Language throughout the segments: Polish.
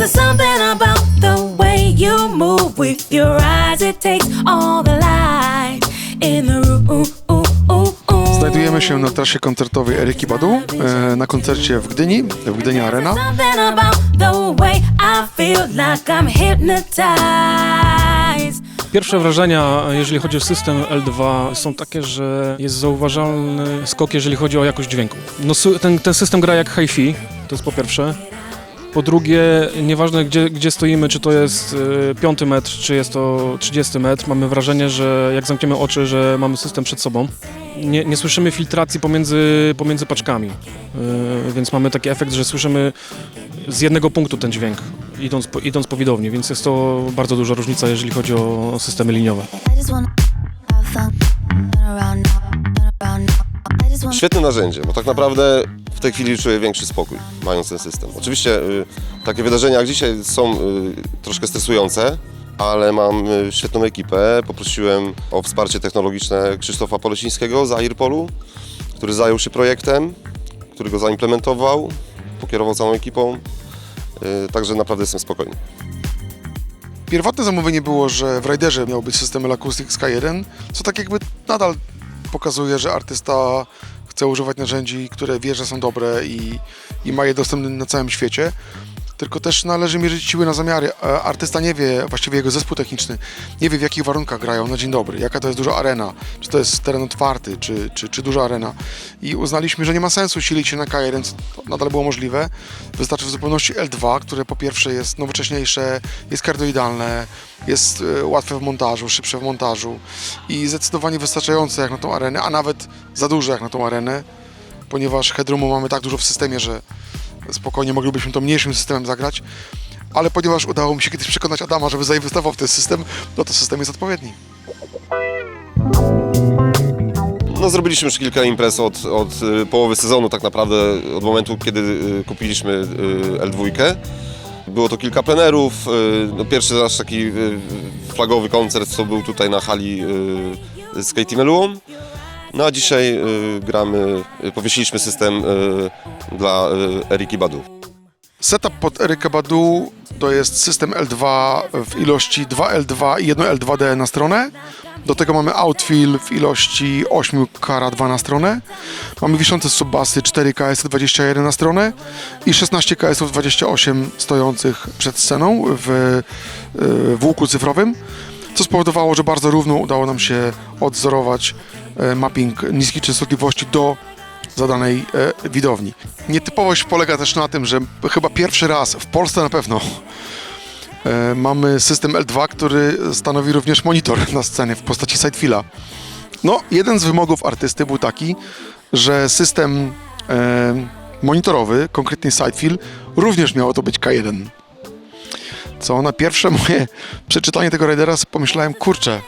Cause there's something about the way you move with your eyes. It takes all the light in the room. Znajdujemy się na trasie koncertowej Eryki Badu, na koncercie w Gdyni Arena. Something about the way I feel like I'm hypnotized. Pierwsze wrażenia, jeżeli chodzi o system L2, są takie, że jest zauważalny skok, jeżeli chodzi o jakość dźwięku. No, ten system gra jak hi-fi, to jest po pierwsze. Po drugie, nieważne gdzie stoimy, czy to jest 5 metr, czy jest to 30 metr, mamy wrażenie, że jak zamkniemy oczy, że mamy system przed sobą. Nie słyszymy filtracji pomiędzy paczkami, więc mamy taki efekt, że słyszymy z jednego punktu ten dźwięk, idąc po widowni, więc jest to bardzo duża różnica, jeżeli chodzi o systemy liniowe. Świetne narzędzie, bo tak naprawdę w tej chwili czuję większy spokój, mając ten system. Oczywiście takie wydarzenia jak dzisiaj są troszkę stresujące, ale mam świetną ekipę. Poprosiłem o wsparcie technologiczne Krzysztofa Polesińskiego z Airpolu, który zajął się projektem, który go zaimplementował, pokierował całą ekipą, także naprawdę jestem spokojny. Pierwotne zamówienie było, że w Riderze miał być system L-Acoustic Sky1, co tak jakby nadal pokazuje, że artysta chce używać narzędzi, które wie, że są dobre i ma je dostępne na całym świecie. Tylko też należy mierzyć siły na zamiary. Artysta nie wie, właściwie jego zespół techniczny, nie wie w jakich warunkach grają na dzień dobry, jaka to jest duża arena, czy to jest teren otwarty, czy duża arena. I uznaliśmy, że nie ma sensu silić się na K1, co nadal było możliwe. Wystarczy w zupełności L2, które po pierwsze jest nowocześniejsze, jest kardioidalne, jest łatwe w montażu, szybsze w montażu i zdecydowanie wystarczające jak na tą arenę, a nawet za duże jak na tą arenę, ponieważ headroomu mamy tak dużo w systemie, że spokojnie moglibyśmy to mniejszym systemem zagrać, ale ponieważ udało mi się kiedyś przekonać Adama, żeby zainwestował w ten system, no to system jest odpowiedni. No, zrobiliśmy już kilka imprez od połowy sezonu, tak naprawdę od momentu, kiedy kupiliśmy L2. Było to kilka plenerów. No, pierwszy nasz taki flagowy koncert to był tutaj na hali z Katie Meluą. No a dzisiaj powiesiliśmy system dla Eryki Badu. Setup pod Erykę Badu to jest system L2 w ilości 2 L2 i 1 L2D na stronę. Do tego mamy outfill w ilości 8 Kara2 na stronę. Mamy wiszące subbasy 4 KS-21 na stronę i 16 KS-28 stojących przed sceną w łuku cyfrowym, co spowodowało, że bardzo równo udało nam się odzorować mapping niskiej częstotliwości do zadanej widowni. Nietypowość polega też na tym, że chyba pierwszy raz w Polsce na pewno mamy system L2, który stanowi również monitor na scenie w postaci sidefilla. No, jeden z wymogów artysty był taki, że system monitorowy, konkretnie sidefill, również miało to być K1. Co na pierwsze moje przeczytanie tego Ridera pomyślałem, kurczę,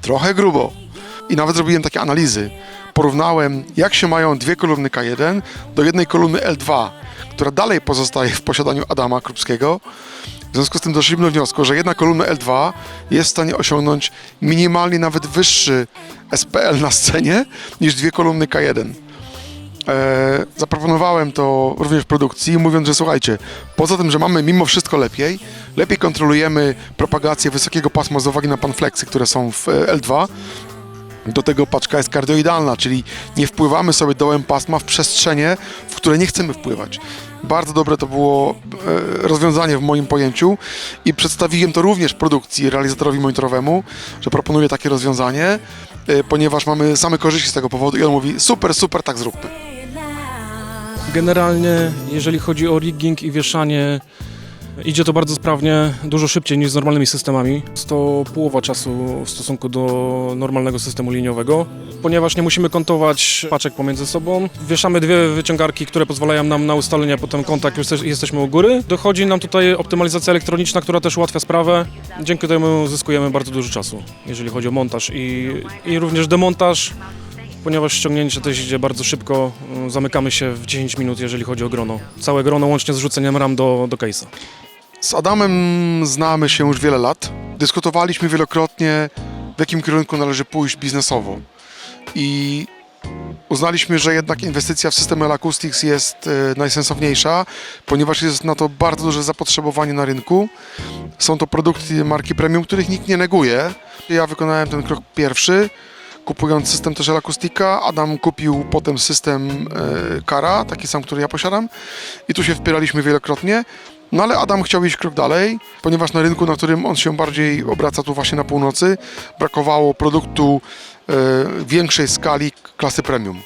trochę grubo. I nawet zrobiłem takie analizy. Porównałem, jak się mają dwie kolumny K1 do jednej kolumny L2, która dalej pozostaje w posiadaniu Adama Krupskiego. W związku z tym doszliśmy do wniosku, że jedna kolumna L2 jest w stanie osiągnąć minimalnie nawet wyższy SPL na scenie niż dwie kolumny K1. Zaproponowałem to również w produkcji, mówiąc, że słuchajcie, poza tym, że mamy mimo wszystko lepiej kontrolujemy propagację wysokiego pasma z uwagi na panfleksy, które są w L2. Do tego paczka jest kardioidalna, czyli nie wpływamy sobie dołem pasma w przestrzenie, w które nie chcemy wpływać. Bardzo dobre to było rozwiązanie w moim pojęciu i przedstawiłem to również produkcji, realizatorowi monitorowemu, że proponuję takie rozwiązanie, ponieważ mamy same korzyści z tego powodu i on mówi super, super, tak zróbmy. Generalnie, jeżeli chodzi o rigging i wieszanie, idzie to bardzo sprawnie, dużo szybciej niż z normalnymi systemami. Jest to połowa czasu w stosunku do normalnego systemu liniowego, ponieważ nie musimy kontować paczek pomiędzy sobą. Wieszamy dwie wyciągarki, które pozwalają nam na ustalenie potem kąta, jak już jesteśmy u góry. Dochodzi nam tutaj optymalizacja elektroniczna, która też ułatwia sprawę. Dzięki temu zyskujemy bardzo dużo czasu, jeżeli chodzi o montaż i również demontaż. Ponieważ ściągnięcie też idzie bardzo szybko, zamykamy się w 10 minut, jeżeli chodzi o grono. Całe grono łącznie z rzuceniem ram do case'a. Z Adamem znamy się już wiele lat. Dyskutowaliśmy wielokrotnie, w jakim kierunku należy pójść biznesowo. I Uznaliśmy, że jednak inwestycja w system L-Acoustics jest najsensowniejsza, ponieważ jest na to bardzo duże zapotrzebowanie na rynku. Są to produkty marki premium, których nikt nie neguje. Ja wykonałem ten krok pierwszy, kupując system też L-Acoustica. Adam kupił potem system Kara, taki sam, który ja posiadam. I tu się wpieraliśmy wielokrotnie. No ale Adam chciał iść krok dalej, ponieważ na rynku, na którym on się bardziej obraca, tu właśnie na północy, brakowało produktu większej skali klasy premium.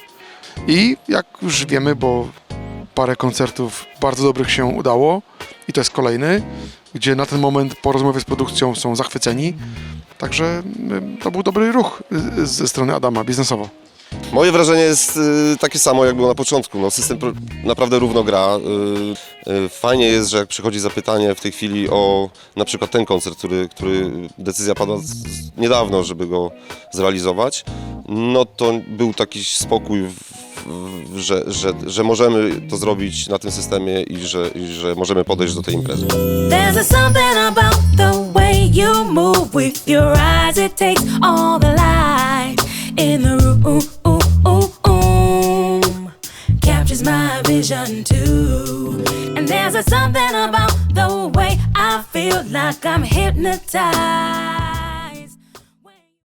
I jak już wiemy, bo parę koncertów bardzo dobrych się udało i to jest kolejny, gdzie na ten moment po rozmowie z produkcją są zachwyceni. Także to był dobry ruch ze strony Adama biznesowo. Moje wrażenie jest takie samo, jak było na początku. No, system naprawdę równo gra. Fajnie jest, że jak przychodzi zapytanie w tej chwili o na przykład ten koncert, który decyzja padła niedawno, żeby go zrealizować, no to był taki spokój, że możemy to zrobić na tym systemie i że możemy podejść do tej imprezy. There's a something about the way you move with your eyes. It takes all the light in the room. Captures my vision too. And there's a something about the way I feel like I'm hypnotized.